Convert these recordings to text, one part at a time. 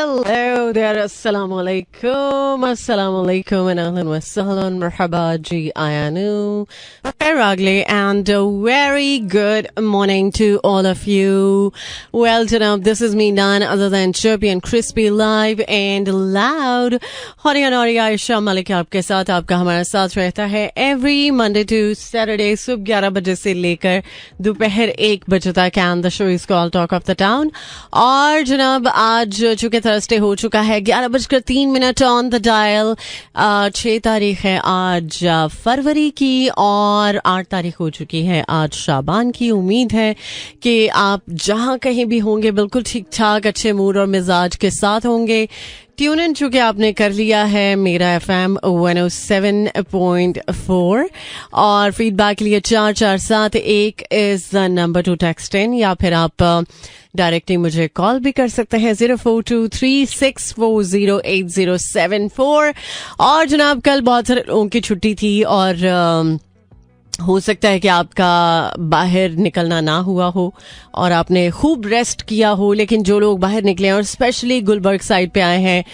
Hello there, assalamu alaikum, and ahlan wa sahlan, marhaba ji ayanu, Ragli, and a very good morning to all of you. Well, Janab, this is me, none other than chirpy and crispy, live and loud. Hori Anori Aisha Malik आपके साथ, आपका हमारा साथ रहता है every Monday to Saturday सुबह 11 बजे से लेकर दोपहर 1 बजे तक, and the show is called Talk of the Town. और जनाब आज चूंकि थर्सडे हो चुका है, 11:03 ऑन द डायल. 6 तारीख है आज फरवरी की और 8 तारीख हो चुकी है आज शाबान की. उम्मीद है कि आप जहां कहीं भी होंगे बिल्कुल ठीक ठाक अच्छे मूड और मिजाज के साथ होंगे. ट्यून इन चूंकि आपने कर लिया है मेरा FM 107.4 और फीडबैक के लिए 4471 is the number two text in, या फिर आप डायरेक्टली मुझे कॉल भी कर सकते हैं 0423640807. और जनाब कल बहुत सारे लोगों की छुट्टी थी और हो सकता है कि आपका बाहर निकलना ना हुआ हो और आपने खूब रेस्ट किया हो, लेकिन जो लोग बाहर निकले और स्पेशली गुलबर्ग साइड पे आए हैं,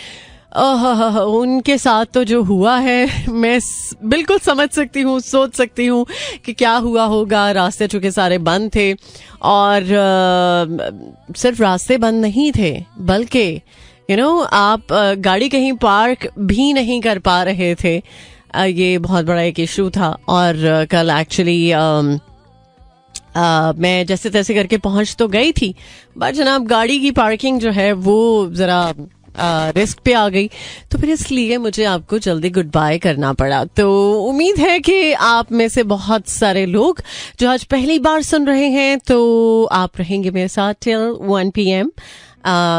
उनके साथ तो जो हुआ है मैं बिल्कुल समझ सकती हूँ, सोच सकती हूँ कि क्या हुआ होगा. रास्ते चूंकि सारे बंद थे और सिर्फ रास्ते बंद नहीं थे बल्कि आप गाड़ी कहीं पार्क भी नहीं कर पा रहे थे. ये बहुत बड़ा एक इशू था. और कल एक्चुअली मैं जैसे तैसे करके पहुंच तो गई थी, बट जनाब गाड़ी की पार्किंग जो है वो जरा रिस्क पे आ गई, तो फिर इसलिए मुझे आपको जल्दी गुड बाय करना पड़ा. तो उम्मीद है कि आप में से बहुत सारे लोग जो आज पहली बार सुन रहे हैं तो आप रहेंगे मेरे साथ टिल 1 PM.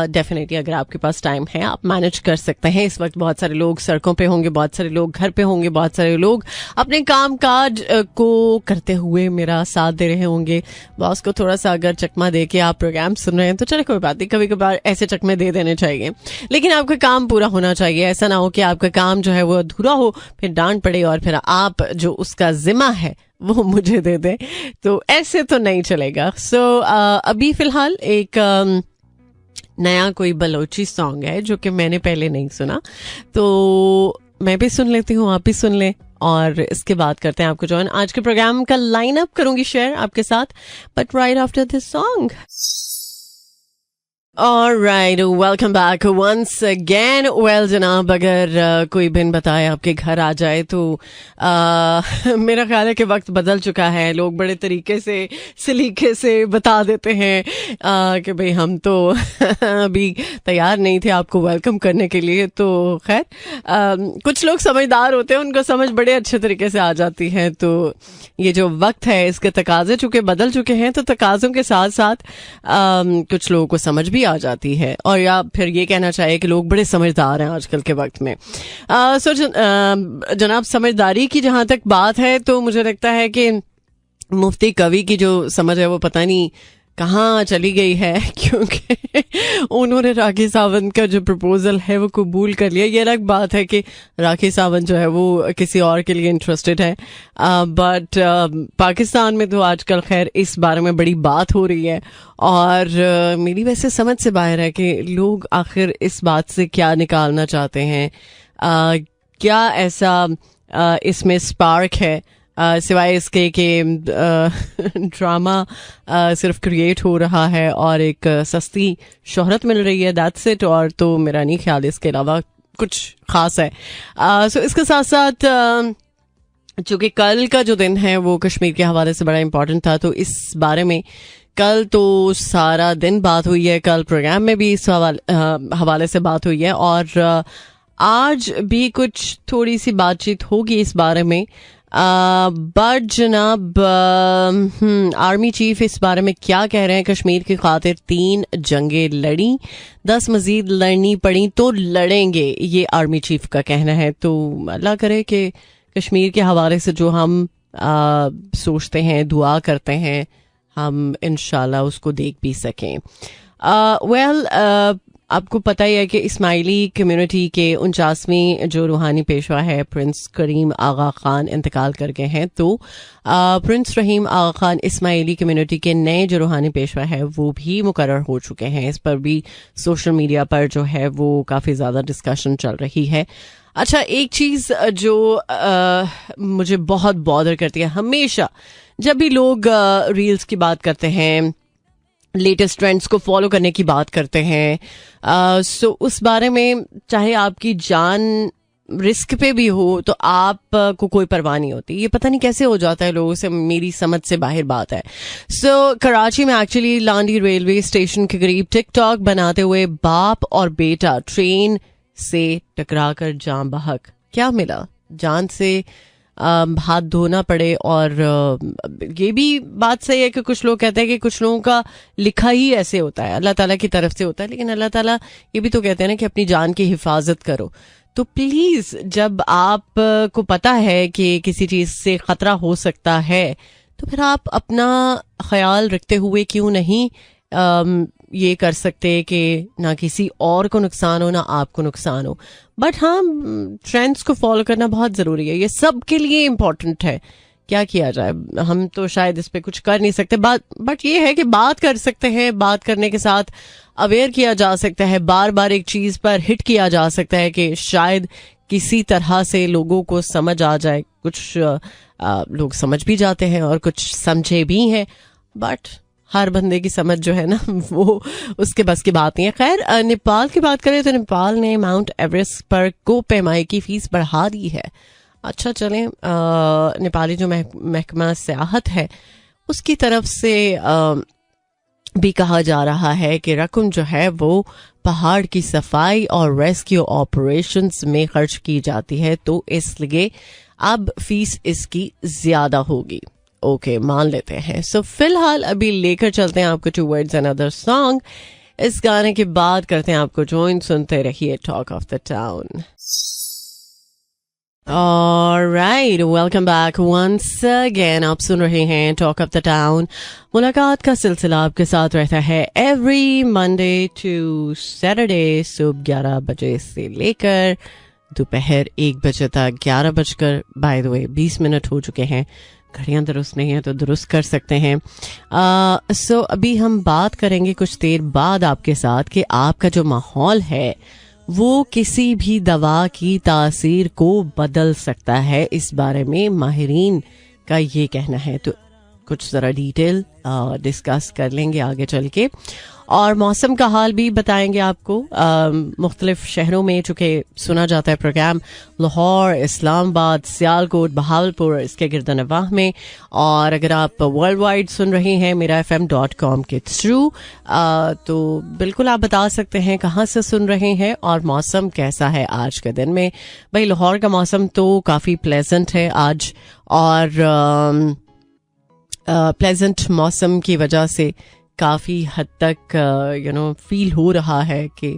डेफिनेटली अगर आपके पास टाइम है आप मैनेज कर सकते हैं. इस वक्त बहुत सारे लोग सड़कों पे होंगे, बहुत सारे लोग घर पे होंगे, बहुत सारे लोग अपने काम काज को करते हुए मेरा साथ दे रहे होंगे. बॉस को थोड़ा सा अगर चकमा दे के आप प्रोग्राम सुन रहे हैं तो चले कोई बात नहीं, कभी कभार ऐसे चकमे दे देने चाहिए, लेकिन आपका काम पूरा होना चाहिए. ऐसा ना हो कि आपका काम जो है वो अधूरा हो, फिर डांट पड़े और फिर आप जो उसका जिम्मा है वो मुझे दे दे, तो ऐसे तो नहीं चलेगा. सो अभी फिलहाल एक नया कोई बलोची सॉन्ग है जो कि मैंने पहले नहीं सुना, तो मैं भी सुन लेती हूँ, आप भी सुन लें और इसके बाद करते हैं आपको जॉइन. आज के प्रोग्राम का लाइन अप करूंगी शेयर आपके साथ, but right after this song. Alright, welcome back once again. Well, जनाब अगर कोई बिन बताए आपके घर आ जाए तो मेरा ख्याल है कि वक्त बदल चुका है. लोग बड़े तरीके से सलीके से बता देते हैं कि भाई हम तो अभी तैयार नहीं थे आपको वेलकम करने के लिए. तो खैर कुछ लोग समझदार होते हैं, उनको समझ बड़े अच्छे तरीके से आ जाती है. तो ये जो वक्त है इसके तकाजे चूंकि बदल चुके हैं, तो तकाजों के साथ साथ कुछ लोगों को समझ भी आ जाती है, और या फिर ये कहना चाहिए कि लोग बड़े समझदार हैं आजकल के वक्त में. सो जनाब समझदारी की जहां तक बात है तो मुझे लगता है कि मुफ्ती कवि की जो समझ है वो पता नहीं कहाँ चली गई है, क्योंकि उन्होंने राखी सावंत का जो प्रपोजल है वो कबूल कर लिया. ये अलग बात है कि राखी सावंत जो है वो किसी और के लिए इंटरेस्टेड है, बट पाकिस्तान में तो आजकल खैर इस बारे में बड़ी बात हो रही है. और मेरी वैसे समझ से बाहर है कि लोग आखिर इस बात से क्या निकालना चाहते हैं, क्या ऐसा इसमें स्पार्क है सिवाय इसके कि ड्रामा सिर्फ क्रिएट हो रहा है और एक सस्ती शोहरत मिल रही है, दैट्स इट. और तो मेरा नहीं ख्याल इसके अलावा कुछ खास है. सो इसके साथ साथ चूंकि कल का जो दिन है वो कश्मीर के हवाले से बड़ा इम्पोर्टेंट था, तो इस बारे में कल तो सारा दिन बात हुई है, कल प्रोग्राम में भी इस हवाले से बात हुई है, और आज भी कुछ थोड़ी सी बातचीत होगी इस बारे में. बट जनाब आर्मी चीफ इस बारे में क्या कह रहे हैं. कश्मीर की खातिर 3 जंगें लड़ी, 10 मजीद लड़नी पड़ी तो लड़ेंगे, ये आर्मी चीफ का कहना है. तो अल्लाह करे कि कश्मीर के हवाले से जो हम सोचते हैं, दुआ करते हैं, हम इंशाल्लाह उसको देख भी सकें. आपको पता ही है कि इस्माइली कम्युनिटी के 49वीं जो रूहानी पेशवा है प्रिंस करीम आगा खान इंतकाल कर गए हैं। तो प्रिंस रहीम आगा खान इस्माइली कम्युनिटी के नए जो रूहानी पेशवा है वो भी मुकर्रर हो चुके हैं। इस पर भी सोशल मीडिया पर जो है वो काफ़ी ज़्यादा डिस्कशन चल रही है। अच्छा, एक चीज़ जो मुझे बहुत बॉदर करती है, हमेशा जब भी लोग रील्स की बात करते हैं, लेटेस्ट ट्रेंड्स को फॉलो करने की बात करते हैं, सो उस बारे में चाहे आपकी जान रिस्क पे भी हो तो आप को कोई परवाह नहीं होती। ये पता नहीं कैसे हो जाता है लोगों से, मेरी समझ से बाहर बात है। सो कराची में एक्चुअली लांडी रेलवे स्टेशन के करीब टिकटॉक बनाते हुए बाप और बेटा ट्रेन से टकरा कर जान बहक। क्या मिला? जान से हाथ धोना पड़े। और ये भी बात सही है कि कुछ लोग कहते हैं कि कुछ लोगों का लिखा ही ऐसे होता है, अल्लाह ताला की तरफ से होता है, लेकिन अल्लाह ताला ये भी तो कहते हैं ना कि अपनी जान की हिफाजत करो। तो प्लीज, जब आप को पता है कि किसी चीज से खतरा हो सकता है तो फिर आप अपना ख्याल रखते हुए क्यों नहीं ये कर सकते कि ना किसी और को नुकसान हो ना आपको नुकसान हो। बट हाँ, ट्रेंड्स को फॉलो करना बहुत ज़रूरी है, ये सबके लिए इम्पोर्टेंट है। क्या किया जाए, हम तो शायद इस पे कुछ कर नहीं सकते, बट ये है कि बात कर सकते हैं। बात करने के साथ अवेयर किया जा सकता है, बार बार एक चीज़ पर हिट किया जा सकता है कि शायद किसी तरह से लोगों को समझ आ जाए। कुछ लोग समझ भी जाते हैं और कुछ समझे भी हैं, बट हर बंदे की समझ जो है ना वो उसके बस की बात नहीं है। खैर, नेपाल की बात करें तो नेपाल ने माउंट एवरेस्ट पर कोपेमाई की फीस बढ़ा दी है। अच्छा चलें, नेपाली जो महकमा सियाहत है उसकी तरफ से भी कहा जा रहा है कि रकम जो है वो पहाड़ की सफाई और रेस्क्यू ऑपरेशंस में खर्च की जाती है, तो इसलिए अब फीस इसकी ज्यादा होगी। ओके, मान लेते हैं। सो फिलहाल अभी लेकर चलते हैं आपको टुवर्ड्स अनदर सॉन्ग। इस गाने के बाद करते हैं आपको ज्वाइन, सुनते रहिए talk of the town. Alright, welcome back once again. आप सुन रहे हैं टॉक ऑफ द टाउन। मुलाकात का सिलसिला आपके साथ रहता है एवरी मंडे टू सैटरडे सुबह 11 बजे से लेकर दोपहर 1 बजे तक। 11 बजकर बाय द वे 20 मिनट हो चुके हैं। घड़ियाँ दुरुस्त नहीं है तो दुरुस्त कर सकते हैं। सो अभी हम बात करेंगे कुछ देर बाद आपके साथ कि आपका जो माहौल है वो किसी भी दवा की तासीर को बदल सकता है। इस बारे में माहिरीन का ये कहना है, तो कुछ ज़रा डिटेल डिस्कस कर लेंगे आगे चल के। और मौसम का हाल भी बताएंगे आपको। मुख्तलिफ शहरों में चूँकि सुना जाता है प्रोग्राम, लाहौर, इस्लामाबाद, सियालकोट, बहावलपुर, इसके गिरदनवाह में। और अगर आप वर्ल्ड वाइड सुन रहे हैं mirafm.com के थ्रू, तो बिल्कुल आप बता सकते हैं कहाँ से सुन रहे हैं और मौसम कैसा है आज के दिन में। भाई, लाहौर का मौसम तो काफ़ी प्लेजेंट है आज, और प्लेजेंट मौसम की वजह से काफ़ी हद तक फील हो रहा है कि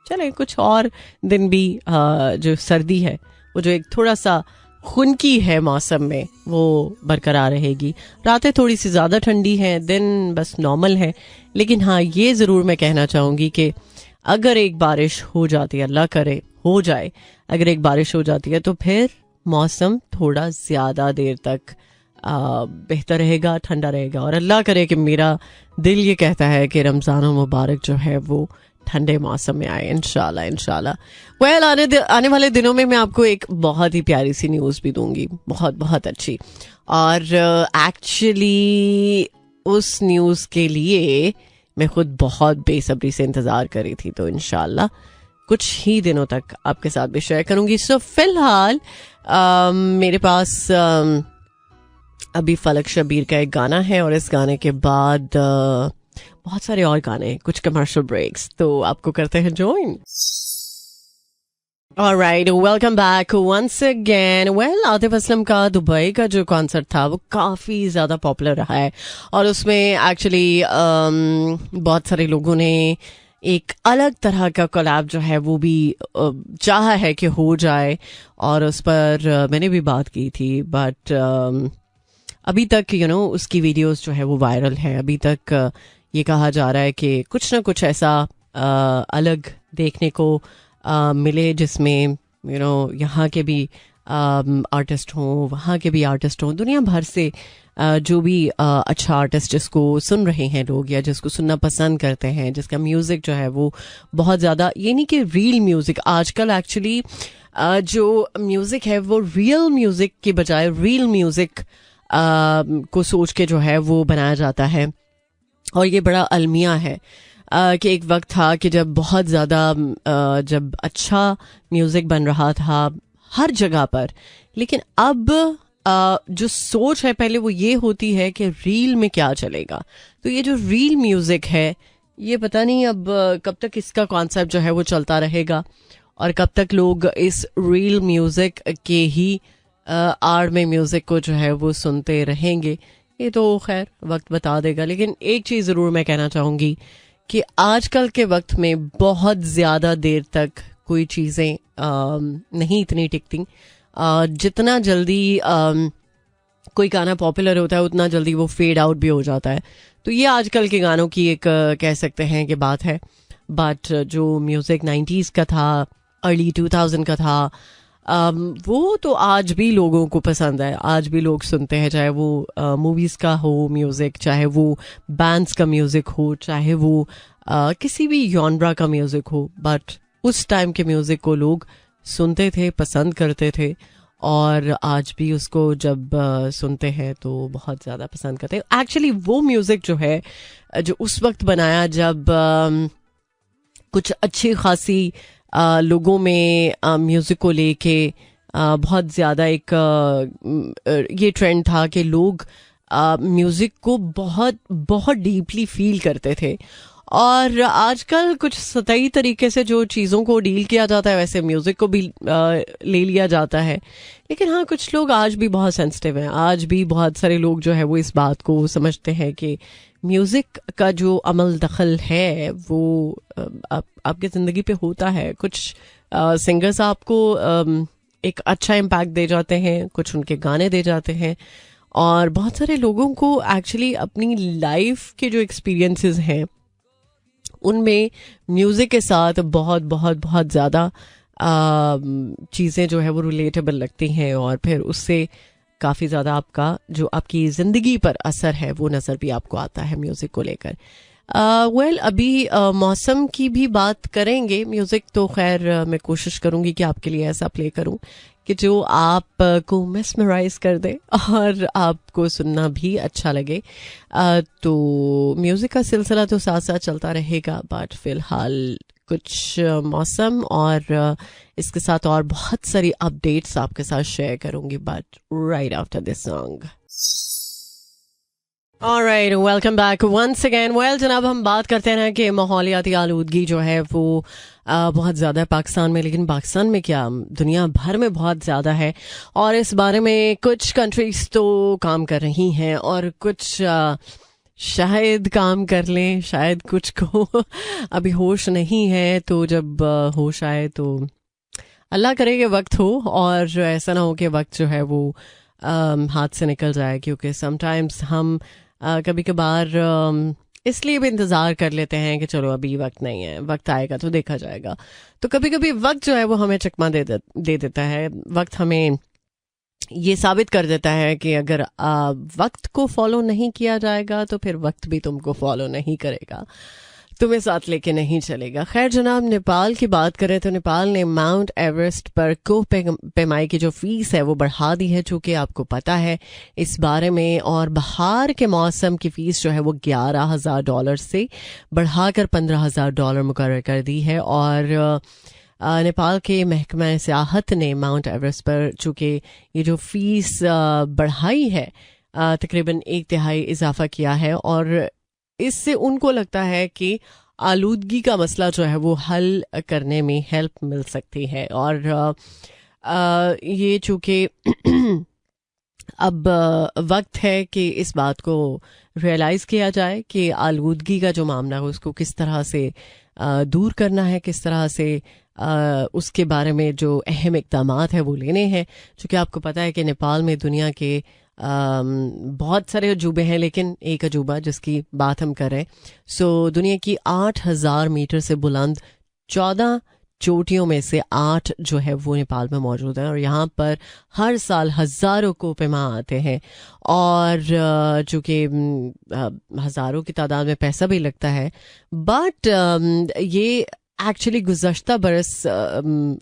चले कुछ और दिन भी जो सर्दी है वो जो एक थोड़ा सा खुनकी है मौसम में वो बरकरार रहेगी। रातें थोड़ी सी ज़्यादा ठंडी हैं, दिन बस नॉर्मल है। लेकिन हाँ, ये ज़रूर मैं कहना चाहूँगी कि अगर एक बारिश हो जाती है, अल्लाह करे हो जाए, अगर एक बारिश हो जाती है तो फिर मौसम थोड़ा ज़्यादा देर तक बेहतर रहेगा, ठंडा रहेगा। और अल्लाह करे कि मेरा दिल ये कहता है कि रमज़ान मुबारक जो है वो ठंडे मौसम में आए, इंशाल्लाह इंशाल्लाह। वेल, आने वाले दिनों में मैं आपको एक बहुत ही प्यारी सी न्यूज़ भी दूंगी, बहुत बहुत अच्छी। और एक्चुअली उस न्यूज़ के लिए मैं खुद बहुत बेसब्री से इंतज़ार कर रही थी, तो इंशाल्लाह कुछ ही दिनों तक आपके साथ भी शेयर करूंगी। सो फिलहाल मेरे पास अभी फलक शबीर का एक गाना है, और इस गाने के बाद बहुत सारे और गाने, कुछ कमर्शियल ब्रेक्स, तो आपको करते हैं join. Alright, welcome back once again. Well, Atif Aslam का दुबई का जो कॉन्सर्ट था वो काफ़ी ज़्यादा पॉपुलर रहा है, और उसमें एक्चुअली बहुत सारे लोगों ने एक अलग तरह का कोलैब जो है वो भी चाहा है कि हो जाए, और उस पर मैंने भी बात की थी। बट अभी तक उसकी वीडियोस जो है वो वायरल है। अभी तक ये कहा जा रहा है कि कुछ ना कुछ ऐसा अलग देखने को मिले, जिसमें यहाँ के भी आर्टिस्ट हों, वहाँ के भी आर्टिस्ट हों, दुनिया भर से जो भी अच्छा आर्टिस्ट जिसको सुन रहे हैं लोग या जिसको सुनना पसंद करते हैं, जिसका म्यूज़िक जो है वो बहुत ज़्यादा, ये नहीं कि रील म्यूज़िक, आजकल एक्चुअली जो म्यूज़िक है वो रियल म्यूज़िक के बजाय रील म्यूज़िक को सोच के जो है वो बनाया जाता है। और ये बड़ा अलमिया है कि एक वक्त था कि जब बहुत ज़्यादा जब अच्छा म्यूज़िक बन रहा था हर जगह पर, लेकिन अब जो सोच है पहले वो ये होती है कि रील में क्या चलेगा। तो ये जो रील म्यूज़िक है, ये पता नहीं अब कब तक इसका कॉन्सेप्ट जो है वो चलता रहेगा और कब तक लोग इस रील म्यूज़िक के ही आड़ में म्यूज़िक को जो है वो सुनते रहेंगे। ये तो खैर वक्त बता देगा। लेकिन एक चीज़ ज़रूर मैं कहना चाहूँगी कि आजकल के वक्त में बहुत ज़्यादा देर तक कोई चीज़ें नहीं इतनी टिकती। जितना जल्दी कोई गाना पॉपुलर होता है उतना जल्दी वो फेड आउट भी हो जाता है। तो ये आजकल के गानों की एक कह सकते हैं कि बात है। बट जो म्यूज़िक 90s का था, अर्ली 2000 का था, वो तो आज भी लोगों को पसंद है, आज भी लोग सुनते हैं, चाहे वो मूवीज़ का हो म्यूज़िक, चाहे वो बैंड्स का म्यूज़िक हो, चाहे वो किसी भी जॉनरा का म्यूज़िक हो। बट उस टाइम के म्यूज़िक को लोग सुनते थे, पसंद करते थे और आज भी उसको जब सुनते हैं तो बहुत ज़्यादा पसंद करते हैं। एक्चुअली वो म्यूज़िक जो है जो उस वक्त बनाया जब कुछ अच्छी खासी लोगों में म्यूज़िक को लेके बहुत ज़्यादा एक ये ट्रेंड था कि लोग म्यूज़िक को बहुत बहुत डीपली फील करते थे। और आजकल कुछ सतही तरीके से जो चीज़ों को डील किया जाता है वैसे म्यूज़िक को भी ले लिया जाता है। लेकिन हाँ, कुछ लोग आज भी बहुत सेंसिटिव हैं, आज भी बहुत सारे लोग जो है वो इस बात को समझते हैं कि म्यूज़िक का जो अमल दखल है वो आपकी ज़िंदगी पे होता है। कुछ सिंगर्स आपको एक अच्छा इम्पैक्ट दे जाते हैं, कुछ उनके गाने दे जाते हैं, और बहुत सारे लोगों को एक्चुअली अपनी लाइफ के जो एक्सपीरियंसेस हैं उनमें म्यूज़िक के साथ बहुत बहुत बहुत ज़्यादा चीज़ें जो है वो रिलेटेबल लगती हैं और फिर उससे काफ़ी ज़्यादा आपका जो आपकी ज़िंदगी पर असर है वो नज़र भी आपको आता है म्यूज़िक को लेकर। अभी मौसम की भी बात करेंगे। म्यूज़िक तो खैर मैं कोशिश करूँगी कि आपके लिए ऐसा प्ले करूँ कि जो आपको मेस्मराइज कर दे और आपको सुनना भी अच्छा लगे। तो म्यूज़िक का सिलसिला तो साथ साथ चलता रहेगा, बट फ़िलहाल कुछ मौसम और इसके साथ और बहुत सारी अपडेट्स आपके साथ शेयर करूँगी, but right after this song. Alright, welcome back once again. जनाब, हम बात करते हैं कि माहौलियाती आलूदगी जो है वो बहुत ज़्यादा है पाकिस्तान में, लेकिन पाकिस्तान में क्या दुनिया भर में बहुत ज़्यादा है। और इस बारे में कुछ कंट्रीज तो काम कर रही हैं और कुछ शायद काम कर लें, शायद कुछ को अभी होश नहीं है। तो जब होश आए तो अल्लाह करे कि वक्त हो और ऐसा ना हो कि वक्त जो है वो हाथ से निकल जाए, क्योंकि समटाइम्स हम कभी कभार इसलिए भी इंतज़ार कर लेते हैं कि चलो अभी वक्त नहीं है, वक्त आएगा तो देखा जाएगा। तो कभी कभी वक्त जो है वो हमें चकमा दे देता है। वक्त हमें ये साबित कर देता है कि अगर वक्त को फॉलो नहीं किया जाएगा तो फिर वक्त भी तुमको फॉलो नहीं करेगा, तुम्हें साथ लेके नहीं चलेगा। खैर जनाब, नेपाल की बात करें तो नेपाल ने माउंट एवरेस्ट पर कोह पैमाई की जो फीस है वो बढ़ा दी है, चूँकि आपको पता है इस बारे में। और बाहर के मौसम की फीस जो है वो $11,000 से बढ़ाकर $15,000 मुकर्रर कर दी है। और नेपाल के महकमा सियाहत ने माउंट एवरेस्ट पर चूँकि ये जो फीस बढ़ाई है तकरीबन 1/3 इजाफा किया है, और इससे उनको लगता है कि आलूदगी का मसला जो है वो हल करने में हेल्प मिल सकती है। और ये चूँकि अब वक्त है कि इस बात को रियलाइज़ किया जाए कि आलूदगी का जो मामला है उसको किस तरह से दूर करना है, किस तरह से उसके बारे में जो अहम इक़दामात है वो लेने हैं। चूँकि आपको पता है कि नेपाल में दुनिया के बहुत सारे अजूबे हैं, लेकिन एक अजूबा जिसकी बात हम कर रहे हैं, सो दुनिया की 8,000 मीटर से बुलंद 14 चोटियों में से 8 जो है वो नेपाल में मौजूद है, और यहाँ पर हर साल हजारों को मेहमान आते हैं, और चूंकि हजारों की तादाद में पैसा भी लगता है, बट ये एक्चुअली गुज़श्ता बरस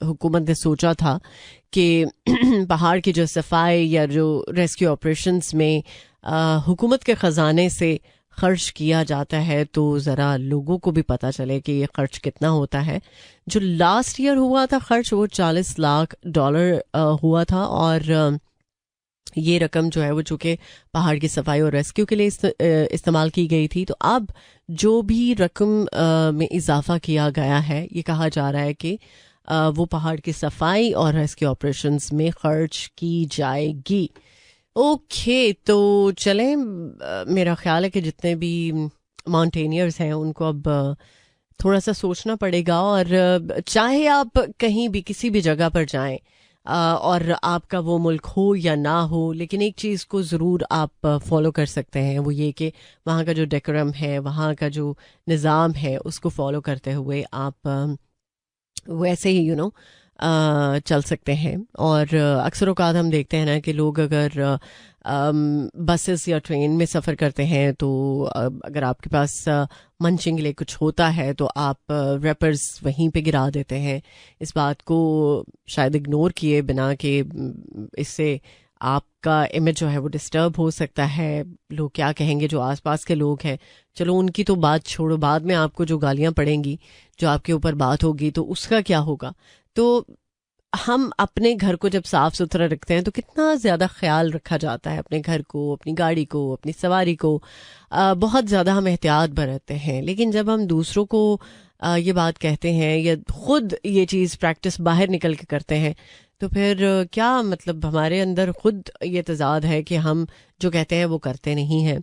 हुकूमत ने सोचा था कि पहाड़ की जो सफाई या जो रेस्क्यू ऑपरेशंस में हुकूमत के ख़जाने से खर्च किया जाता है, तो ज़रा लोगों को भी पता चले कि ये खर्च कितना होता है। जो लास्ट ईयर हुआ था खर्च, वो $40 लाख हुआ था, और ये रकम जो है वो चूँकि पहाड़ की सफाई और रेस्क्यू के लिए इस्तेमाल की गई थी। तो अब जो भी रकम में इजाफा किया गया है, ये कहा जा रहा है कि वो पहाड़ की सफाई और रेस्क्यू ऑपरेशंस में खर्च की जाएगी। ओके, तो चलें, मेरा ख्याल है कि जितने भी माउंटेनियर्स हैं उनको अब थोड़ा सा सोचना पड़ेगा, और चाहे आप कहीं भी किसी भी जगह पर जाएं और आपका वो मुल्क हो या ना हो, लेकिन एक चीज़ को ज़रूर आप फॉलो कर सकते हैं, वो ये कि वहाँ का जो डेकोरम है, वहाँ का जो निज़ाम है, उसको फॉलो करते हुए आप वैसे ही चल सकते हैं। और अक्सर औक़ात हम देखते हैं ना कि लोग अगर बसेस या ट्रेन में सफ़र करते हैं, तो अगर आपके पास मंचिंग के लिए कुछ होता है तो आप रैपर्स वहीं पे गिरा देते हैं। इस बात को शायद इग्नोर किए बिना कि इससे आपका इमेज जो है वो डिस्टर्ब हो सकता है। लोग क्या कहेंगे, जो आसपास के लोग हैं, चलो उनकी तो बात छोड़ो, बाद में आपको जो गालियां पड़ेंगी, जो आपके ऊपर बात होगी, तो उसका क्या होगा। तो हम अपने घर को जब साफ सुथरा रखते हैं तो कितना ज़्यादा ख्याल रखा जाता है अपने घर को, अपनी गाड़ी को, अपनी सवारी को, बहुत ज़्यादा हम एहतियात बरतते हैं। लेकिन जब हम दूसरों को ये बात कहते हैं या खुद ये चीज़ प्रैक्टिस बाहर निकल के करते हैं, तो फिर क्या मतलब हमारे अंदर खुद ये तज़ाद है कि हम जो कहते हैं वो करते नहीं हैं।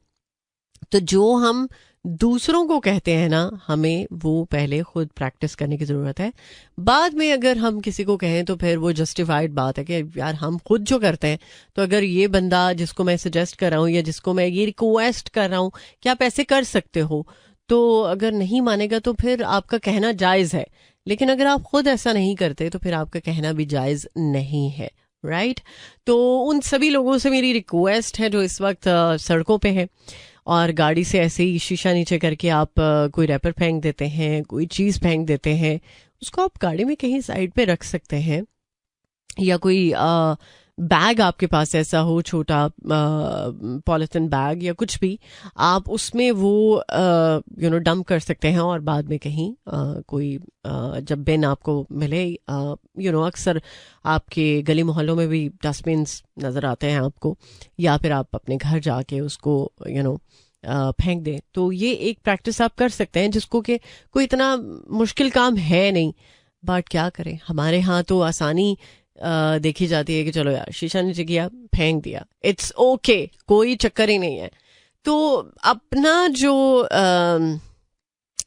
तो जो हम दूसरों को कहते हैं ना, हमें वो पहले खुद प्रैक्टिस करने की ज़रूरत है। बाद में अगर हम किसी को कहें तो फिर वो जस्टिफाइड बात है कि यार हम खुद जो करते हैं, तो अगर ये बंदा जिसको मैं सजेस्ट कर रहा हूँ या जिसको मैं ये रिक्वेस्ट कर रहा हूँ कि आप ऐसे कर सकते हो, तो अगर नहीं मानेगा तो फिर आपका कहना जायज़ है। लेकिन अगर आप खुद ऐसा नहीं करते तो फिर आपका कहना भी जायज़ नहीं है, राइट। तो उन सभी लोगों से मेरी रिक्वेस्ट है जो इस वक्त सड़कों पे हैं और गाड़ी से ऐसे ही शीशा नीचे करके आप कोई रैपर फेंक देते हैं, कोई चीज़ फेंक देते हैं, उसको आप गाड़ी में कहीं साइड पे रख सकते हैं। या कोई बैग आपके पास ऐसा हो, छोटा पॉलिथीन बैग या कुछ भी, आप उसमें वो डंप कर सकते हैं। और बाद में कहीं कोई जब बिन आपको मिले, अक्सर आपके गली मोहल्लों में भी डस्टबिन्स नज़र आते हैं आपको, या फिर आप अपने घर जाके उसको फेंक दें। तो ये एक प्रैक्टिस आप कर सकते हैं, जिसको कि कोई इतना मुश्किल काम है नहीं। बट क्या करें, हमारे यहाँ तो आसानी देखी जाती है कि चलो यार शीशा नीचे किया, फेंक दिया, इट्स ओके, कोई चक्कर ही नहीं है। तो अपना जो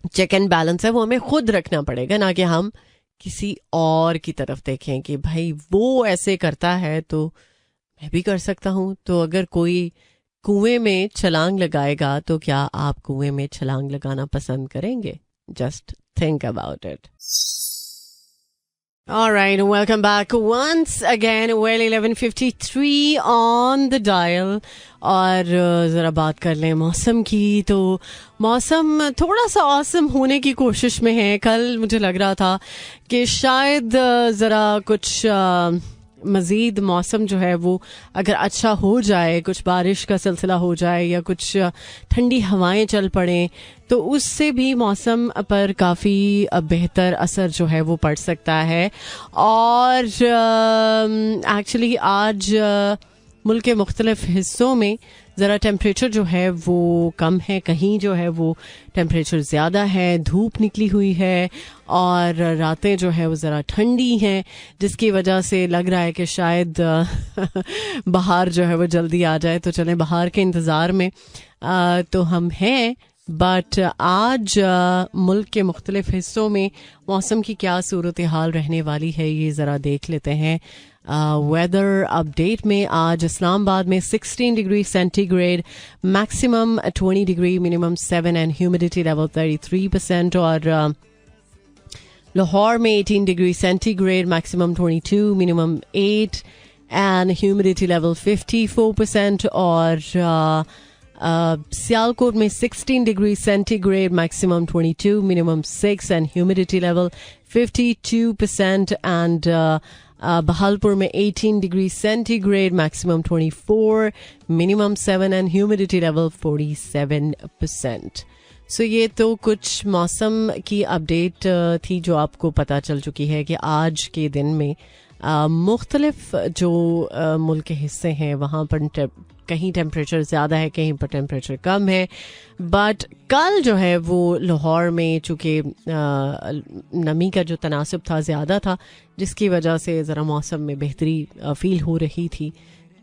चेक एंड बैलेंस है वो हमें खुद रखना पड़ेगा, ना कि हम किसी और की तरफ देखें कि भाई वो ऐसे करता है तो मैं भी कर सकता हूँ। तो अगर कोई कुएं में छलांग लगाएगा तो क्या आप कुएं में छलांग लगाना पसंद करेंगे? Just think about it. All right, welcome back once again. Well, 11:53 on the dial. और ज़रा बात कर लें मौसम की। तो मौसम थोड़ा सा औसम होने की कोशिश में है। कल मुझे लग रहा था कि शायद ज़रा कुछ मज़ीद मौसम जो है वो अगर अच्छा हो जाए, कुछ बारिश का सिलसिला हो जाए या कुछ ठंडी हवाएं चल पड़ें, तो उससे भी मौसम पर काफ़ी बेहतर असर जो है वो पड़ सकता है। और एक्चुअली आज मुल्क के मुख्तलिफ हिस्सों में ज़रा टेम्परेचर जो है वो कम है, कहीं जो है वो टेम्परेचर ज़्यादा है, धूप निकली हुई है और रातें जो है वो ज़रा ठंडी हैं, जिसकी वजह से लग रहा है कि शायद बाहर जो है वो जल्दी आ जाए। तो चलें, बाहर के इंतज़ार में तो हम हैं। बट आज मुल्क के मुख्तलिफ हिस्सों में मौसम की क्या सूरत हाल रहने वाली है, ये ज़रा देख लेते हैं। वेदर अपडेट में आज इस्लामाबाद में 16 degree centigrade, maximum 20 degree, minimum 7 and humidity level 33%. और लाहौर में 18 degree centigrade, maximum 22, minimum 8 and humidity level 54%. और सियालकोट में 16 degree centigrade, maximum 22, minimum 6 and humidity level 52%. And Bahalpur में 18 degree centigrade, maximum 24, minimum 7 and humidity level 47%. सो ये तो कुछ मौसम की अपडेट थी जो आपको पता चल चुकी है कि आज के दिन में मुख्तलिफ जो मुल्क के हिस्से हैं वहाँ पर कहीं टेम्परेचर ज़्यादा है, कहीं पर टेम्परेचर कम है. बट कल जो है वो लाहौर में चूँकि नमी का जो तनासब था ज़्यादा था, जिसकी वजह से ज़रा मौसम में बेहतरी फील हो रही थी.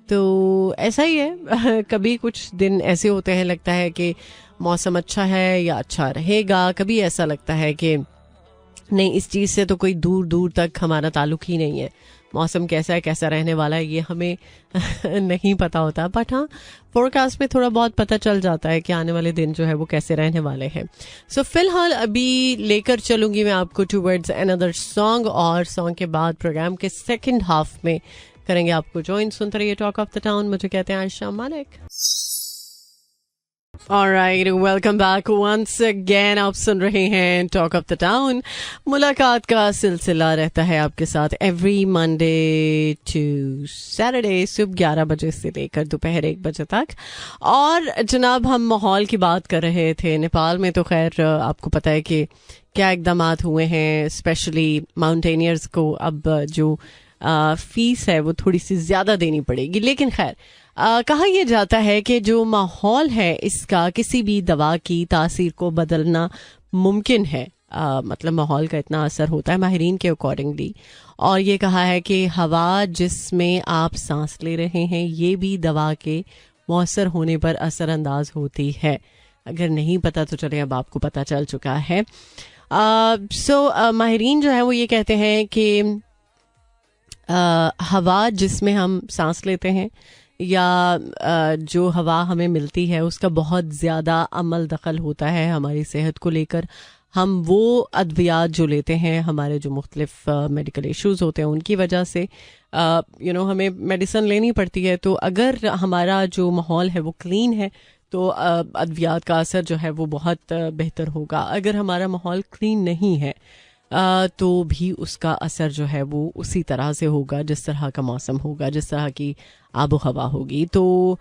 तो ऐसा ही है, कभी कुछ दिन ऐसे होते हैं लगता है कि मौसम अच्छा है या अच्छा रहेगा, कभी ऐसा लगता है कि नहीं इस चीज़ से तो कोई दूर दूर तक हमारा ताल्लुक ही नहीं है, मौसम कैसा है कैसा रहने वाला है ये हमें नहीं पता होता. बट हाँ, फोरकास्ट में थोड़ा बहुत पता चल जाता है कि आने वाले दिन जो है वो कैसे रहने वाले हैं. सो फिलहाल अभी लेकर चलूंगी मैं आपको टुवर्ड्स अनदर सॉन्ग, और सॉन्ग के बाद प्रोग्राम के सेकंड हाफ में करेंगे आपको ज्वाइन. सुनते रहिए टॉक ऑफ द टाउन. मुझे कहते हैं आयशा मालिक. Alright, welcome back once again. आप सुन रहे हैं टॉक ऑफ द टाउन. मुलाकात का सिलसिला रहता है आपके साथ एवरी मंडे टू सैटरडे सुबह 11 बजे से लेकर दोपहर 1 बजे तक. और जनाब हम माहौल की बात कर रहे थे. नेपाल में तो खैर आपको पता है कि क्या इक़दामात हुए हैं, स्पेशली माउंटेनियर्स को अब जो फीस है वो थोड़ी सी ज़्यादा देनी पड़ेगी. लेकिन खैर कहा यह जाता है कि जो माहौल है इसका किसी भी दवा की तासीर को बदलना मुमकिन है. मतलब माहौल का इतना असर होता है माहिरीन के अकॉर्डिंगली. और ये कहा है कि हवा जिसमें आप सांस ले रहे हैं ये भी दवा के मौसर होने पर असरअंदाज होती है. अगर नहीं पता तो चले अब आपको पता चल चुका है. सो माहिरीन जो है वो ये कहते हैं कि हवा जिसमें हम सांस लेते हैं या जो हवा हमें मिलती है उसका बहुत ज़्यादा अमल दखल होता है हमारी सेहत को लेकर. हम वो अद्वियात जो लेते हैं, हमारे जो मुख्तलिफ मेडिकल इश्यूज़ होते हैं उनकी वजह से हमें मेडिसिन लेनी पड़ती है. तो अगर हमारा जो माहौल है वो क्लीन है तो अद्वियात का असर जो है वो बहुत बेहतर होगा. अगर हमारा माहौल क्लीन नहीं है तो भी उसका असर जो है वो उसी तरह से होगा जिस तरह का मौसम होगा, जिस तरह की आबो हवा होगी. तो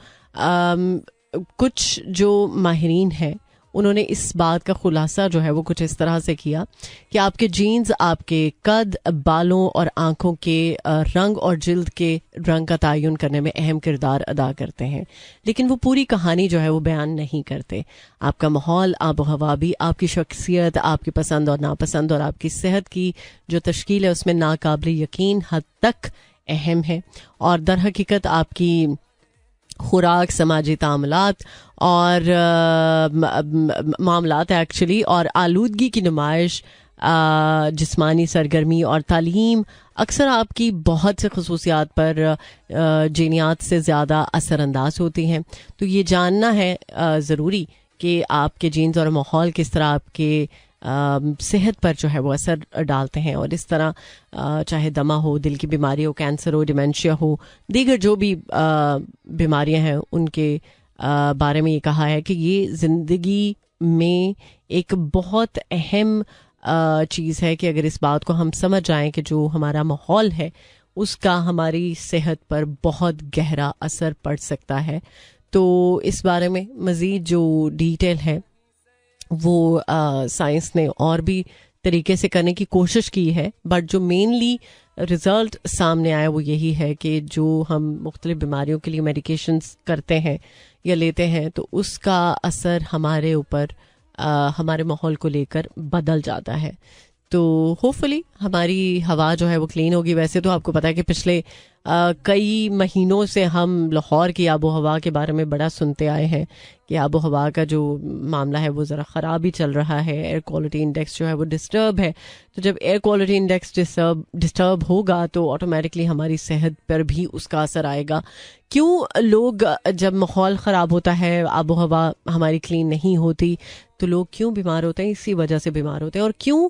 कुछ जो माहिरीन हैं उन्होंने इस बात का खुलासा जो है वो कुछ इस तरह से किया कि आपके जीन्स आपके कद, बालों और आंखों के रंग और जिल्द के रंग का तयन करने में अहम किरदार अदा करते हैं, लेकिन वो पूरी कहानी जो है वो बयान नहीं करते. आपका माहौल, आबो हवा भी आपकी शख्सियत, आपकी पसंद और नापसंद और आपकी सेहत की जो तश्कील है उसमें नाकाबिल यकीन हद तक अहम है. और दर हकीकत आपकी खुराक, समाजी तामुलात और मामलात एक्चुअली और आलूदगी की नुमाइश, जिस्मानी सरगर्मी और तालीम अक्सर आपकी बहुत से खसूसियात पर जीनियात से ज़्यादा असरअंदाज होती हैं. तो ये जानना है ज़रूरी कि आपके जीन्स और माहौल किस तरह आपके सेहत पर जो है वो असर डालते हैं. और इस तरह चाहे दमा हो, दिल की बीमारी हो, कैंसर हो, डिमेंशिया हो, दीगर जो भी बीमारियां हैं उनके बारे में ये कहा है कि ये ज़िंदगी में एक बहुत अहम चीज़ है कि अगर इस बात को हम समझ जाएं कि जो हमारा माहौल है उसका हमारी सेहत पर बहुत गहरा असर पड़ सकता है. तो इस बारे में मज़ीद जो डिटेल है वो साइंस ने और भी तरीके से करने की कोशिश की है, बट जो मेनली रिज़ल्ट सामने आया वो यही है कि जो हम मुख्तलिफ बीमारियों के लिए मेडिकेशंस करते हैं या लेते हैं तो उसका असर हमारे ऊपर हमारे माहौल को लेकर बदल जाता है. तो होपफुली हमारी हवा जो है वो क्लीन होगी. वैसे तो आपको पता है कि पिछले कई महीनों से हम लाहौर की आबो हवा के बारे में बड़ा सुनते आए हैं कि आबो हवा का जो मामला है वो ज़रा ख़राब ही चल रहा है, एयर क्वालिटी इंडेक्स जो है वो डिस्टर्ब है। तो जब एयर क्वालिटी इंडेक्स डिस्टर्ब होगा तो ऑटोमेटिकली हमारी सेहत पर भी उसका असर आएगा। क्यों लोग, जब माहौल ख़राब होता है, आबो हवा हमारी क्लीन नहीं होती, तो लोग क्यों बीमार होते हैं? इसी वजह से बीमार होते हैं। और क्यों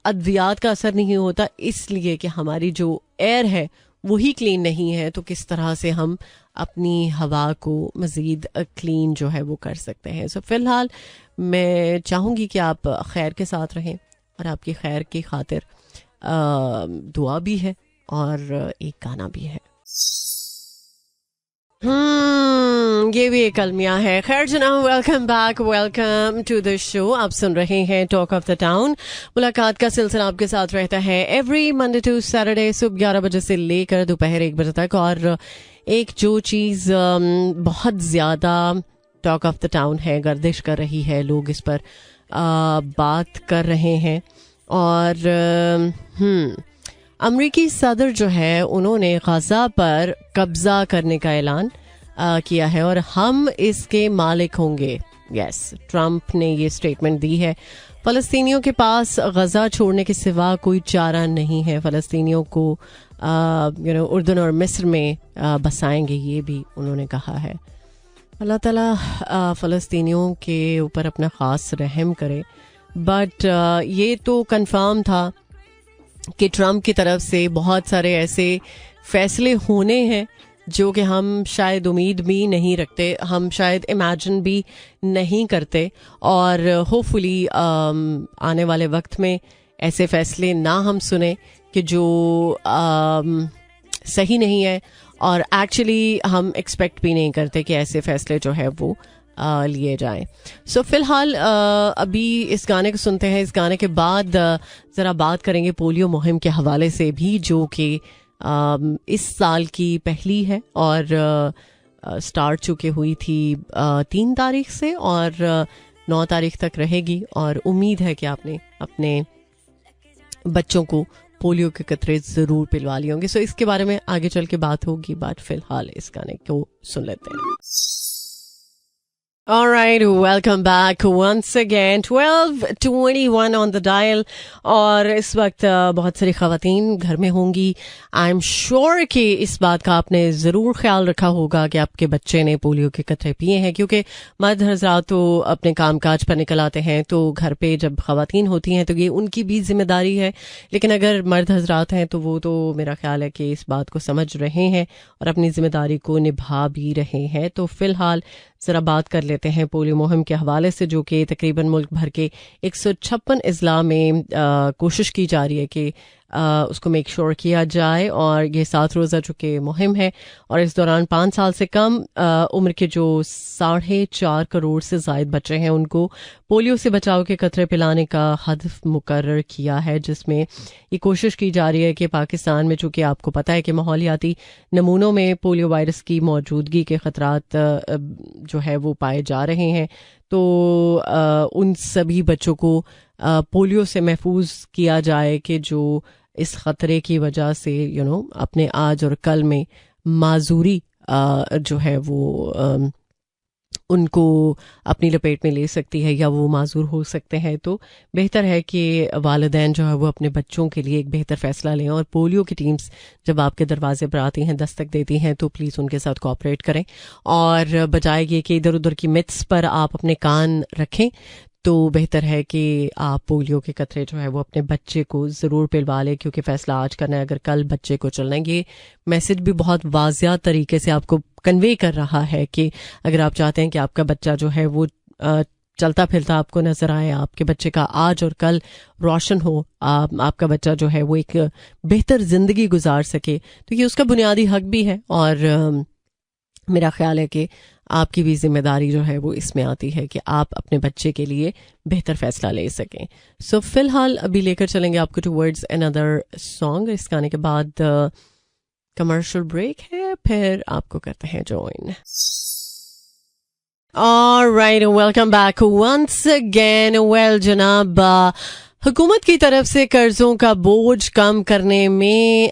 अद्वियात का असर नहीं होता? इसलिए कि हमारी जो एयर है वही क्लीन नहीं है। तो किस तरह से हम अपनी हवा को मज़ीद क्लीन जो है वो कर सकते हैं? सो फ़िलहाल मैं चाहूँगी कि आप खैर के साथ रहें, और आपकी खैर की खातिर दुआ भी है और एक गाना भी है। ये भी एक अलमिया है। खैर जनाब, welcome back, welcome to the show. आप सुन रहे हैं टॉक ऑफ द टाउन। मुलाकात का सिलसिला आपके साथ रहता है एवरी मंडे टू सैटरडे सुबह 11 बजे से लेकर दोपहर 1 बजे तक। और एक जो चीज़ बहुत ज़्यादा टॉक ऑफ द टाउन है, गर्दिश कर रही है, लोग इस पर बात कर रहे हैं। और अमरीकी सदर जो है उन्होंने गजा पर कब्जा करने का ऐलान किया है और हम इसके मालिक होंगे। यस, ट्रंप ने ये स्टेटमेंट दी है। फ़लस्तीनियों के पास गजा छोड़ने के सिवा कोई चारा नहीं है। फ़लस्तीनियों को उर्दन और मिस्र में बसाएंगे, ये भी उन्होंने कहा है। अल्लाह ताला फ़लस्तीनियों के ऊपर अपना ख़ास रहम करे। बट ये तो कंफर्म था कि ट्रंप की तरफ से बहुत सारे ऐसे फैसले होने हैं जो कि हम शायद उम्मीद भी नहीं रखते, हम शायद इमेजिन भी नहीं करते। और होपफुली आने वाले वक्त में ऐसे फैसले ना हम सुने कि जो सही नहीं है, और एक्चुअली हम एक्सपेक्ट भी नहीं करते कि ऐसे फैसले जो है वो लिए जाएं। सो फिलहाल अभी इस गाने को सुनते हैं। इस गाने के बाद ज़रा बात करेंगे पोलियो मुहिम के हवाले से भी, जो कि इस साल की पहली है और स्टार्ट चुके हुई थी 3 तारीख से और 9 तारीख तक रहेगी। और उम्मीद है कि आपने अपने बच्चों को पोलियो के कतरे ज़रूर पिलवा लिए होंगे। सो इसके बारे में आगे चल के बात होगी, बट फिलहाल इस गाने को सुन लेते हैं। All right, welcome back once again. 12:21 on the dial. और इस वक्त बहुत सारी ख़वातीन घर में होंगी। आई एम श्योर कि इस बात का आपने ज़रूर ख्याल रखा होगा कि आपके बच्चे ने पोलियो के कतरे पिए हैं, क्योंकि मर्द हज़रात तो अपने कामकाज पर निकल आते हैं, तो घर पे जब ख़वातीन होती हैं तो ये उनकी भी जिम्मेदारी है। लेकिन अगर मर्द हज़रात हैं तो वो तो मेरा ख्याल है कि इस बात को समझ रहे हैं और अपनी जिम्मेदारी को निभा भी रहे हैं। तो फ़िलहाल ज़रा बात कर लेते हैं पोलियो मुहिम के हवाले से, जो कि तकरीबन मुल्क भर के 156 अजला में कोशिश की जा रही है कि उसको मेक श्योर किया जाए। और ये 7 रोज़ा चुके मुहिम है और इस दौरान 5 साल से कम उम्र के जो 4.5 करोड़ से ज़ायद बच्चे हैं उनको पोलियो से बचाव के कतरे पिलाने का हदफ मुकर्रर किया है, जिसमें ये कोशिश की जा रही है कि पाकिस्तान में, चूँकि आपको पता है कि माहौलियाती नमूनों में पोलियो वायरस की मौजूदगी के ख़तरात जो है वो पाए जा रहे हैं, तो उन सभी बच्चों को पोलियो से महफूज किया जाए कि जो इस ख़तरे की वजह से अपने आज और कल में माजूरी जो है वो उनको अपनी लपेट में ले सकती है या वो माजूर हो सकते हैं। तो बेहतर है कि वालिदैन जो है वो अपने बच्चों के लिए एक बेहतर फ़ैसला लें। और पोलियो की टीम्स जब आपके दरवाजे पर आती हैं, दस्तक देती हैं, तो प्लीज़ उनके साथ कोऑपरेट करें। और बजाय ये कि इधर उधर की मिथ्स पर आप अपने कान रखें, तो बेहतर है कि आप पोलियो के कतरे जो है वो अपने बच्चे को ज़रूर पिलवा लें, क्योंकि फ़ैसला आज करना है, अगर कल बच्चे को चलना है। ये मैसेज भी बहुत वाज़िया तरीके से आपको कन्वे कर रहा है कि अगर आप चाहते हैं कि आपका बच्चा जो है वो चलता फिरता आपको नज़र आए, आपके बच्चे का आज और कल रोशन हो, आपका बच्चा जो है वो एक बेहतर ज़िंदगी गुजार सके, तो ये उसका बुनियादी हक भी है। और मेरा ख्याल है कि आपकी भी जिम्मेदारी जो है वो इसमें आती है कि आप अपने बच्चे के लिए बेहतर फैसला ले सकें। सो फिलहाल अभी लेकर चलेंगे आपको टुवर्ड्स अनदर सॉन्ग। इस गाने के बाद कमर्शियल ब्रेक है, फिर आपको करते हैं join. Alright, welcome back once again. Well जनाब, हुकूमत की तरफ से कर्जों का बोझ कम करने में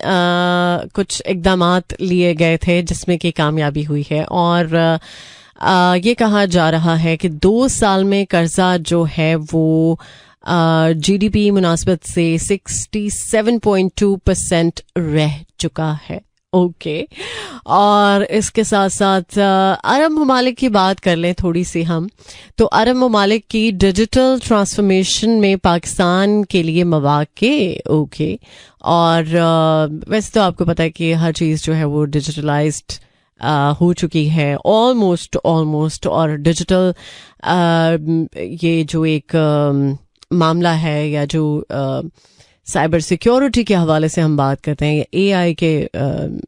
कुछ इकदामात लिए गए थे जिसमें कि कामयाबी हुई है। और ये कहा जा रहा है कि 2 साल में कर्जा जो है वो जीडीपी मुनासबत से 67.2% रह चुका है। ओके और इसके साथ साथ अरब ममालिक की बात कर लें थोड़ी सी हम, तो अरब ममालिक की डिजिटल ट्रांसफॉर्मेशन में पाकिस्तान के लिए मौके। ओके और वैसे तो आपको पता है कि हर चीज़ जो है वो डिजिटलाइज्ड हो चुकी है ऑलमोस्ट और डिजिटल ये जो एक मामला है या जो साइबर सिक्योरिटी के हवाले से हम बात करते हैं या एआई के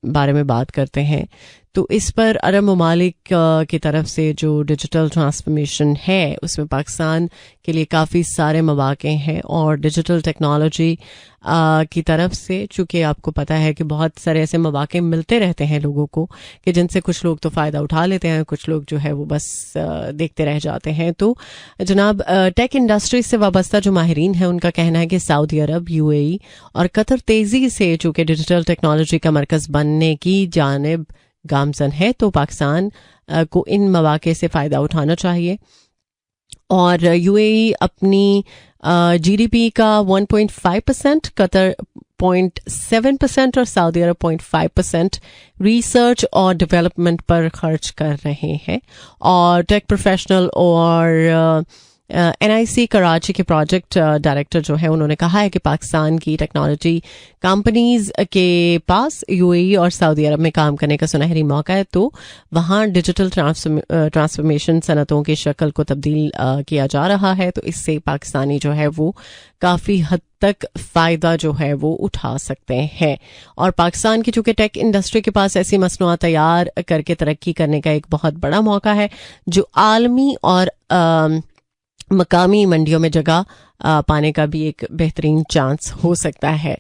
बारे में बात करते हैं, तो इस पर अरब ममालिक की तरफ से जो डिजिटल ट्रांसफॉर्मेशन है उसमें पाकिस्तान के लिए काफ़ी सारे मौके हैं। और डिजिटल टेक्नोलॉजी की तरफ से चूँकि आपको पता है कि बहुत सारे ऐसे मौके मिलते रहते हैं लोगों को कि जिनसे कुछ लोग तो फ़ायदा उठा लेते हैं, कुछ लोग जो है वो बस देखते रह जाते हैं। तो जनाब टेक इंडस्ट्री से वाबस्ता जो माहिरीन हैं उनका कहना है कि सऊदी अरब, यूएई और कतर तेज़ी से चूँकि डिजिटल टेक्नोलॉजी का मरकज़ बनने की जानिब गामजन है, तो पाकिस्तान को इन मौके से फ़ायदा उठाना चाहिए। और यूएई अपनी जीडीपी का 1.5%, कतर 0.7% और सऊदी अरब 0.5% रिसर्च और डेवलपमेंट पर खर्च कर रहे हैं। और टेक प्रोफेशनल और एनआईसी कराची के प्रोजेक्ट डायरेक्टर जो है उन्होंने कहा है कि पाकिस्तान की टेक्नोलॉजी कंपनीज के पास यूएई और सऊदी अरब में काम करने का सुनहरी मौका है, तो वहाँ डिजिटल ट्रांसफॉर्मेशन सनतों की शक्ल को तब्दील किया जा रहा है। तो इससे पाकिस्तानी जो है वो काफ़ी हद तक फ़ायदा जो है वो उठा सकते हैं। और पाकिस्तान की चूँकि टेक इंडस्ट्री के पास ऐसी मसनूआत तैयार करके तरक्की करने का एक बहुत बड़ा मौका है जो आलमी और मकामी मंडियों में जगह पाने का भी एक बेहतरीन चांस हो सकता है।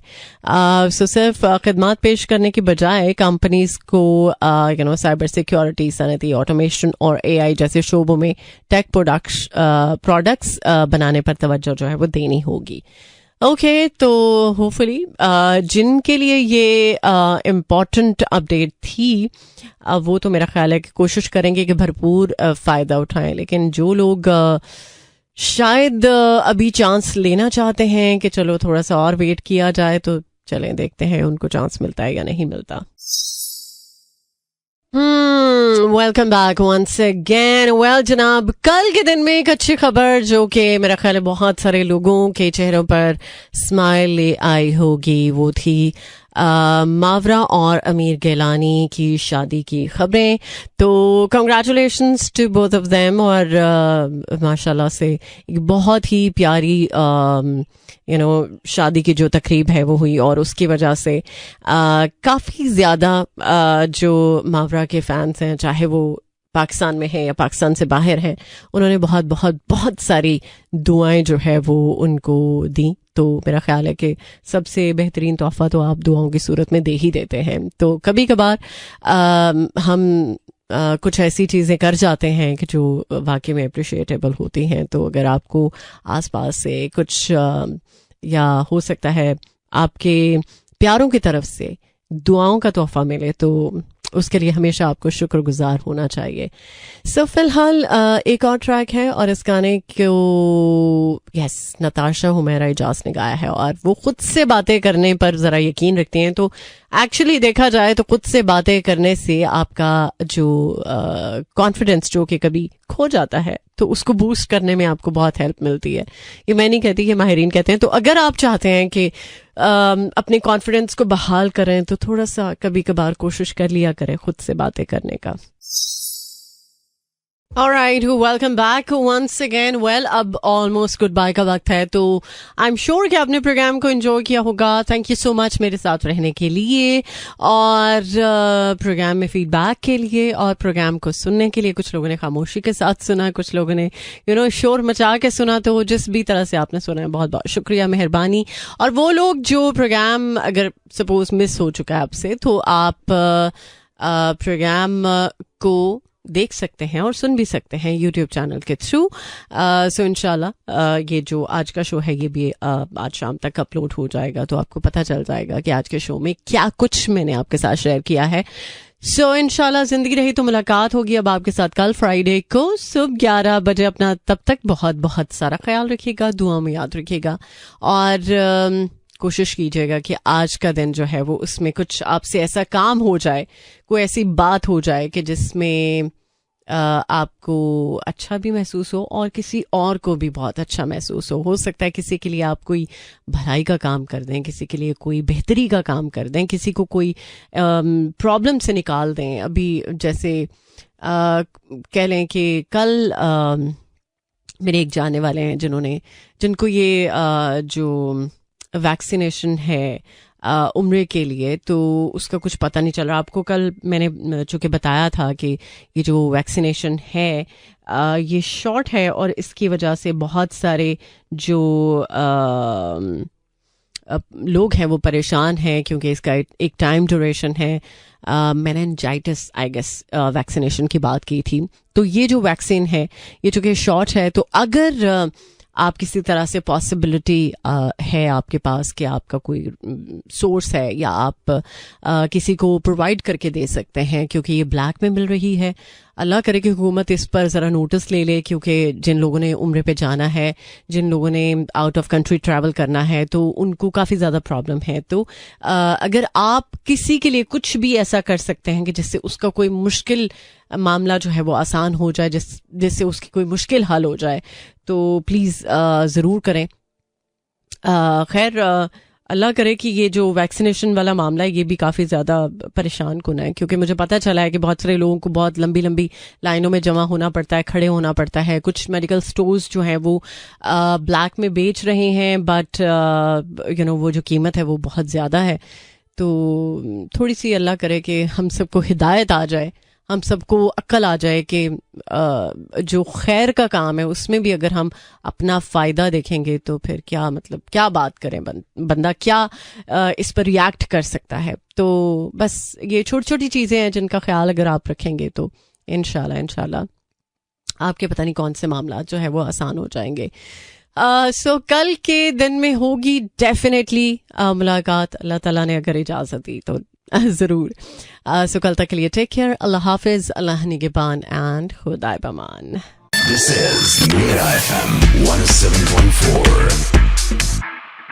सो सिर्फ खिदमात पेश करने की बजाय कंपनीज को साइबर सिक्योरिटी, सनती ऑटोमेशन और एआई जैसे शोबों में टेक प्रोडक्ट्स बनाने पर तवज्जो जो है वो देनी होगी। ओके तो होपफुली जिनके लिए ये इम्पॉर्टेंट अपडेट थी वो तो मेरा ख्याल है कि कोशिश करेंगे कि भरपूर फ़ायदा उठाएं, लेकिन जो लोग शायद अभी चांस लेना चाहते हैं कि चलो थोड़ा सा और वेट किया जाए, तो चलें देखते हैं उनको चांस मिलता है या नहीं मिलता। Welcome back once again. Well जनाब, कल के दिन में एक अच्छी खबर जो कि मेरा ख्याल है बहुत सारे लोगों के चेहरों पर स्माइल ले आई होगी, वो थी मावरा और अमीर गिलानी की शादी की खबरें। तो congratulations to both of them और माशाल्लाह से एक बहुत ही प्यारी शादी की जो तकरीब है वो हुई और उसकी वजह से काफ़ी ज़्यादा जो मावरा के फैंस हैं, चाहे वो पाकिस्तान में हैं या पाकिस्तान से बाहर हैं, उन्होंने बहुत बहुत बहुत सारी दुआएं जो है वो उनको दी। तो मेरा ख्याल है कि सबसे बेहतरीन तोहफा तो आप दुआओं की सूरत में दे ही देते हैं। तो कभी कभार हम कुछ ऐसी चीज़ें कर जाते हैं कि जो वाकई में अप्रिशिएटेबल होती हैं। तो अगर आपको आसपास से कुछ या हो सकता है आपके प्यारों की तरफ से दुआओं का तोहफा मिले, तो उसके लिए हमेशा आपको शुक्रगुजार होना चाहिए। सो फिलहाल एक और ट्रैक है और इस गाने को नताशा हुमैरा इजाज ने गाया है और वो खुद से बातें करने पर ज़रा यकीन रखती हैं। तो एक्चुअली देखा जाए तो खुद से बातें करने से आपका जो कॉन्फिडेंस जो कि कभी खो जाता है तो उसको बूस्ट करने में आपको बहुत हेल्प मिलती है। ये मैं नहीं कहती कि माहिरीन कहते हैं। तो अगर आप चाहते हैं कि अपने कॉन्फिडेंस को बहाल करें तो थोड़ा सा कभी कभार कोशिश कर लिया करें खुद से बातें करने का। Alright, welcome back once again. Well, अब ऑलमोस्ट गुड बाय का वक्त है, तो आई एम श्योर कि आपने प्रोग्राम को एंजॉय किया होगा। थैंक यू सो मच मेरे साथ रहने के लिए और प्रोग्राम में फीडबैक के लिए और प्रोग्राम को सुनने के लिए। कुछ लोगों ने खामोशी के साथ सुना, कुछ लोगों ने शोर मचा के सुना। तो जिस भी तरह से आपने सुना है बहुत बहुत शुक्रिया, मेहरबानी। और वो लोग जो प्रोग्राम अगर सपोज मिस हो चुका है आपसे, तो आप प्रोग्राम को देख सकते हैं और सुन भी सकते हैं यूट्यूब चैनल के थ्रू। सो इंशाल्लाह ये जो आज का शो है ये भी आज शाम तक अपलोड हो जाएगा, तो आपको पता चल जाएगा कि आज के शो में क्या कुछ मैंने आपके साथ शेयर किया है। सो इंशाल्लाह जिंदगी रही तो मुलाकात होगी अब आपके साथ कल फ्राइडे को सुबह 11 बजे। अपना तब तक बहुत बहुत सारा ख्याल रखिएगा, दुआ में याद रखिएगा और कोशिश कीजिएगा कि आज का दिन जो है वो उसमें कुछ आपसे ऐसा काम हो जाए, कोई ऐसी बात हो जाए कि जिसमें आपको अच्छा भी महसूस हो और किसी और को भी बहुत अच्छा महसूस हो सकता है किसी के लिए आप कोई भलाई का काम कर दें, किसी के लिए कोई बेहतरी का काम कर दें, किसी को कोई प्रॉब्लम से निकाल दें। अभी जैसे कह लें कि कल मेरे एक जाने वाले हैं जिनको ये जो वैक्सीनेशन है उम्र के लिए, तो उसका कुछ पता नहीं चल रहा। आपको कल मैंने चूँकि बताया था कि ये जो वैक्सीनेशन है ये शॉर्ट है और इसकी वजह से बहुत सारे जो लोग हैं वो परेशान हैं क्योंकि इसका एक टाइम ड्यूरेशन है। मेनिंजाइटिस आई गेस वैक्सीनेशन की बात की थी। तो ये जो वैक्सीन है ये चूँकि शॉर्ट है, तो अगर आप किसी तरह से पॉसिबिलिटी है आपके पास कि आपका कोई सोर्स है या आप किसी को प्रोवाइड करके दे सकते हैं, क्योंकि ये ब्लैक में मिल रही है। अल्लाह करे कि हुकूमत इस पर ज़रा नोटिस ले ले, क्योंकि जिन लोगों ने उम्र पे जाना है, जिन लोगों ने आउट ऑफ कंट्री ट्रैवल करना है, तो उनको काफ़ी ज़्यादा प्रॉब्लम है। तो अगर आप किसी के लिए कुछ भी ऐसा कर सकते हैं कि जिससे उसका कोई मुश्किल मामला जो है वो आसान हो जाए, जिससे उसकी कोई मुश्किल हल हो जाए, तो प्लीज़ ज़रूर करें। खैर अल्लाह करे कि ये जो वैक्सीनेशन वाला मामला है ये भी काफ़ी ज़्यादा परेशान कुन है, क्योंकि मुझे पता चला है कि बहुत सारे लोगों को बहुत लंबी लंबी लाइनों में जमा होना पड़ता है, खड़े होना पड़ता है। कुछ मेडिकल स्टोर्स जो हैं वो ब्लैक में बेच रहे हैं, बट वो जो कीमत है वो बहुत ज़्यादा है। तो थोड़ी सी अल्लाह करे कि हम सबको हिदायत आ जाए, हम सबको अक्ल आ जाए कि जो खैर का काम है उसमें भी अगर हम अपना फ़ायदा देखेंगे तो फिर क्या बात करें, बंदा क्या इस पर रिएक्ट कर सकता है। तो बस ये छोटी छोटी चीज़ें हैं जिनका ख्याल अगर आप रखेंगे तो इंशाल्लाह आपके पता नहीं कौन से मामला जो है वो आसान हो जाएंगे। सो कल के दिन में होगी डेफिनेटली मुलाकात, अल्लाह ताला ने अगर इजाज़त दी तो ज़रूर। सो कल तक के लिए टेक केयर, अल्लाह हाफिज़, अल्लाह निगहबान एंड खुदा बमान। This is Mira FM 107.4.